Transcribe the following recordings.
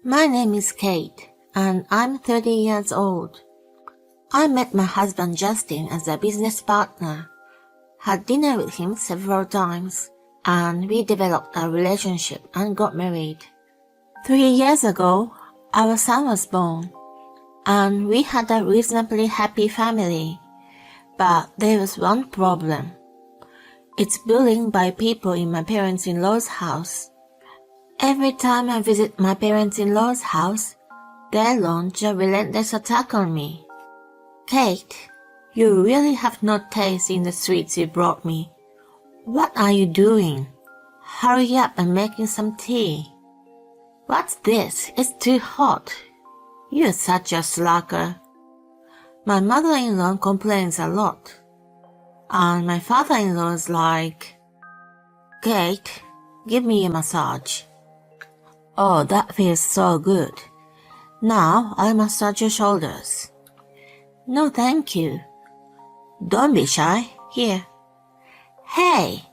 My name is Kate, and I'm 30 years old. I met my husband Justin as a business partner, had dinner with him several times, and we developed a relationship and got married. 3 years ago, our son was born, and we had a reasonably happy family. But there was one problem. It's bullying by people in my parents-in-law's house. Every time I visit my parents-in-law's house, they launch a relentless attack on me. Kate, you really have no taste in the sweets you brought me. What are you doing? Hurry up and making some tea. What's this? It's too hot. You're such a slacker. My mother-in-law complains a lot. And my father-in-law's like, Kate, give me a massage. Oh, that feels so good. Now I'll massage your shoulders. No, thank you. Don't be shy. Here. Hey!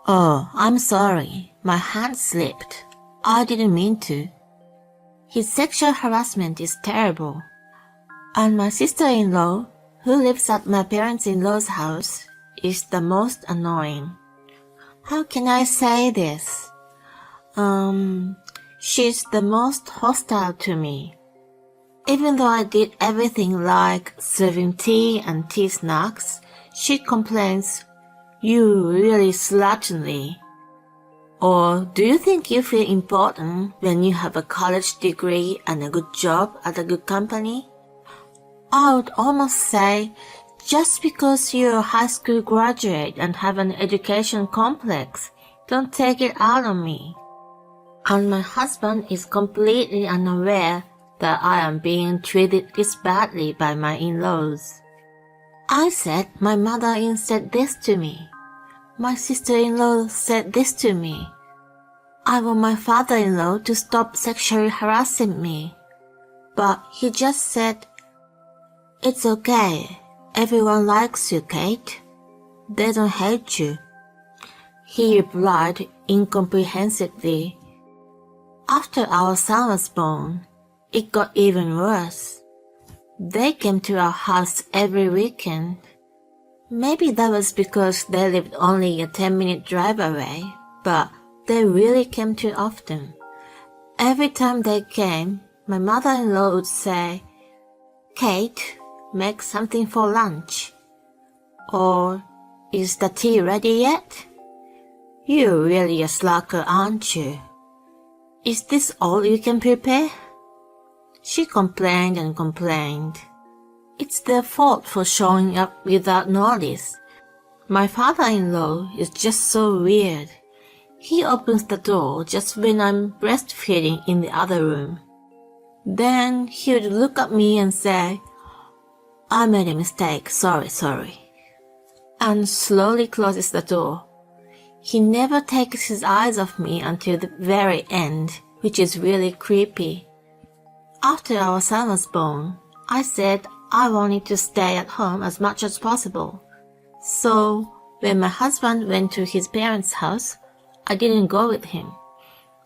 Oh, I'm sorry. My hand slipped. I didn't mean to. His sexual harassment is terrible. And my sister-in-law, who lives at my parents-in-law's house, is the most annoying. How can I say this? She's the most hostile to me. Even though I did everything like serving tea and tea snacks, she complains, "You really slatternly." Or, "Do you think you feel important when you have a college degree and a good job at a good company?" I would almost say, just because you're a high school graduate and have an education complex, don't take it out on me. And my husband is completely unaware that I am being treated this badly by my in-laws. I said my mother-in-law said this to me. My sister-in-law said this to me. I want my father-in-law to stop sexually harassing me. But he just said, "It's okay. Everyone likes you, Kate. They don't hate you." He replied incomprehensibly. After our son was born, it got even worse. They came to our house every weekend. Maybe that was because they lived only a 10-minute drive away, but they really came too often. Every time they came, my mother-in-law would say, "Kate, make something for lunch." Or, "Is the tea ready yet? You're really a slacker, aren't you? Is this all you can prepare?" She complained and complained. It's their fault for showing up without notice. My father-in-law is just so weird. He opens the door just when I'm breastfeeding in the other room. Then he would look at me and say, "I made a mistake, sorry," and slowly closes the door. He never takes his eyes off me until the very end, which is really creepy. After our son was born, I said I wanted to stay at home as much as possible. So, when my husband went to his parents' house, I didn't go with him.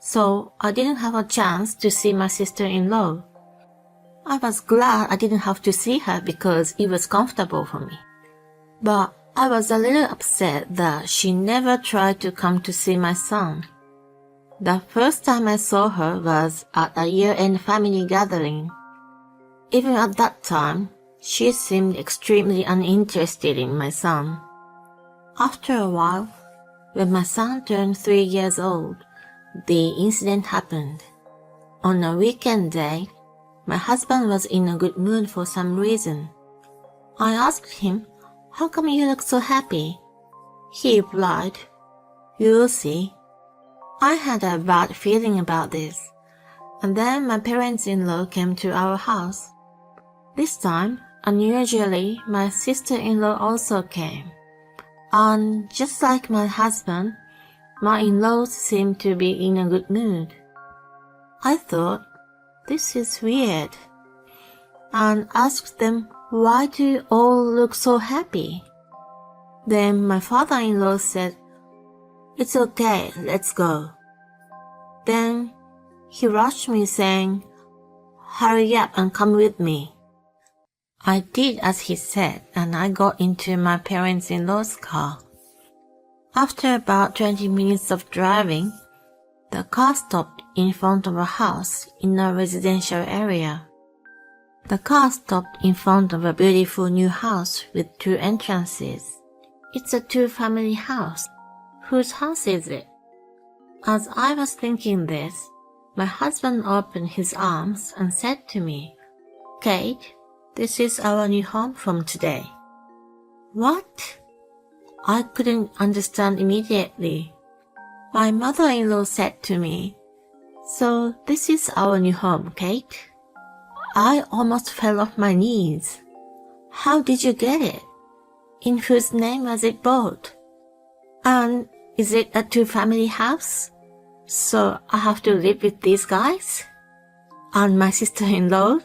So, I didn't have a chance to see my sister-in-law. I was glad I didn't have to see her because it was comfortable for me. But I was a little upset that she never tried to come to see my son. The first time I saw her was at a year-end family gathering. Even at that time, she seemed extremely uninterested in my son. After a while, when my son turned 3 years old, the incident happened. On a weekend day, my husband was in a good mood for some reason. I asked him, "How come you look so happy?" He replied, "You'll see." I had a bad feeling about this, and then my parents-in-law came to our house. This time, unusually, my sister-in-law also came. And just like my husband, my in-laws seemed to be in a good mood. I thought, this is weird, and asked them, "Why do you all look so happy?" Then my father-in-law said, "It's okay, let's go." Then He rushed me saying, "Hurry up and come with me." I did as he said, and I got into my parents-in-law's car. After about 20 minutes of driving, the car stopped in front of a house in a residential area. The car stopped in front of a beautiful new house with 2 entrances. It's a 2-family house. Whose house is it? As I was thinking this, my husband opened his arms and said to me, "Kate, this is our new home from today." What? I couldn't understand immediately. My mother-in-law said to me, "So this is our new home, Kate?" I almost fell off my knees. "How did you get it? In whose name was it bought? And is it a 2-family house? So I have to live with these guys? And my sister-in-law?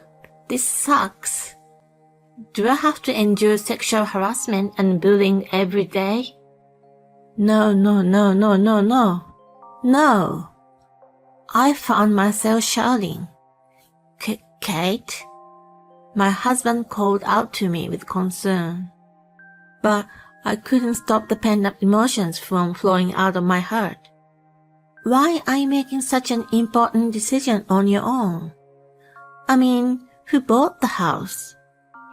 This sucks. Do I have to endure sexual harassment and bullying every day?" No. No. I found myself shouting, "Kate?" My husband called out to me with concern. But I couldn't stop the pent-up emotions from flowing out of my heart. "Why are you making such an important decision on your own? I mean, who bought the house?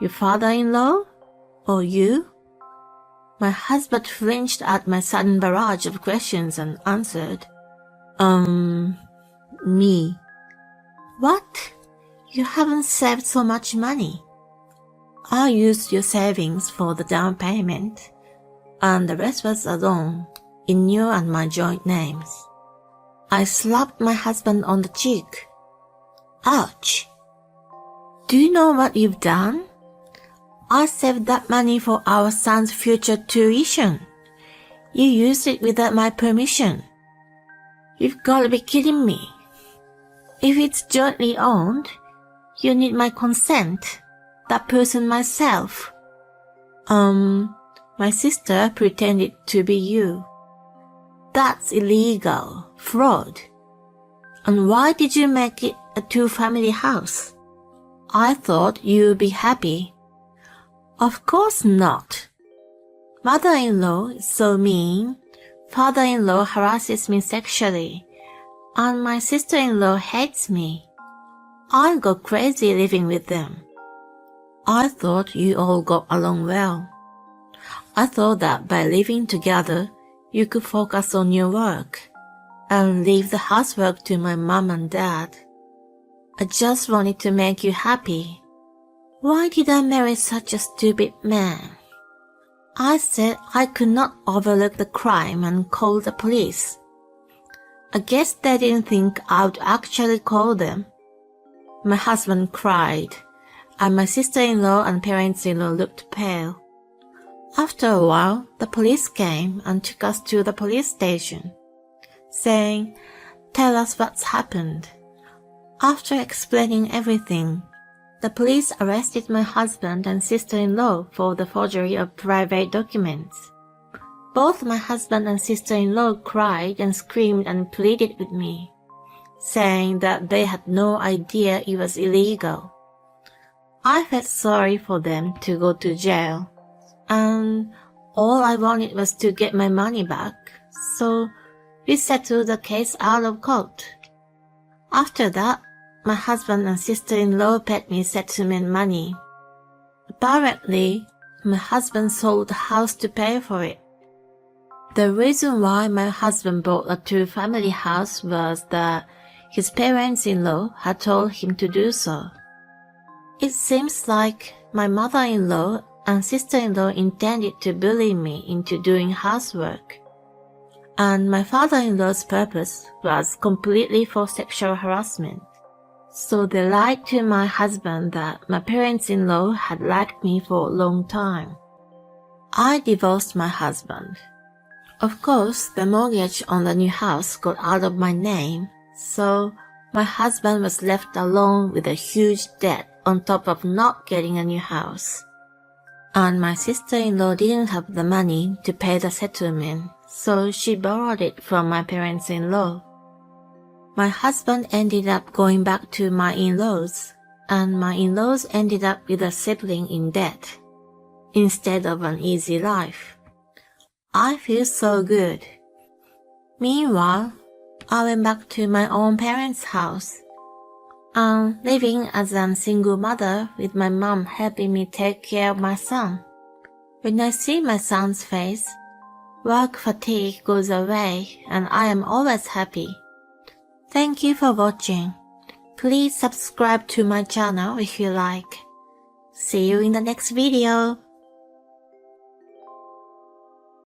Your father-in-law? Or you?" My husband flinched at my sudden barrage of questions and answered, Me. "What? You haven't saved so much money." "I used your savings for the down payment, and the rest was a loan in your and my joint names." I slapped my husband on the cheek. "Ouch! Do you know what you've done? I saved that money for our son's future tuition. You used it without my permission. You've got to be kidding me. If it's jointly owned, you need my consent. That person myself." My sister pretended to be you." That's illegal. Fraud. And why did you make it a 2-family house? I thought you'd be happy." "Of course not. Mother-in-law is so mean. Father-in-law harasses me sexually. And my sister-in-law hates me. I'll go crazy living with them. I thought you all got along well. I thought that by living together, you could focus on your work and leave the housework to my mom and dad. I just wanted to make you happy. Why did I marry such a stupid man?" I said I could not overlook the crime and call the police. I guess they didn't think I would actually call them. My husband cried, and my sister-in-law and parents-in-law looked pale. After a while, the police came and took us to the police station, saying, "Tell us what's happened." After explaining everything, the police arrested my husband and sister-in-law for the forgery of private documents. Both my husband and sister-in-law cried and screamed and pleaded with me, saying that they had no idea it was illegal. I felt sorry for them to go to jail, and all I wanted was to get my money back, so we settled the case out of court. After that, my husband and sister-in-law paid me settlement money. Apparently, my husband sold the house to pay for it. The reason why my husband bought a 2-family house was that his parents-in-law had told him to do so. It seems like my mother-in-law and sister-in-law intended to bully me into doing housework, and my father-in-law's purpose was completely for sexual harassment. So they lied to my husband that my parents-in-law had liked me for a long time. I divorced my husband. Of course, the mortgage on the new house got out of my name, so my husband was left alone with a huge debt on top of not getting a new house. And my sister-in-law didn't have the money to pay the settlement, so she borrowed it from my parents-in-law. My husband ended up going back to my in-laws, and my in-laws ended up with a sibling in debt, instead of an easy life. I feel so good. Meanwhile, I went back to my own parents' house. I'm living as a single mother with my mom helping me take care of my son. When I see my son's face, work fatigue goes away and I am always happy. Thank you for watching. Please subscribe to my channel if you like. See you in the next video.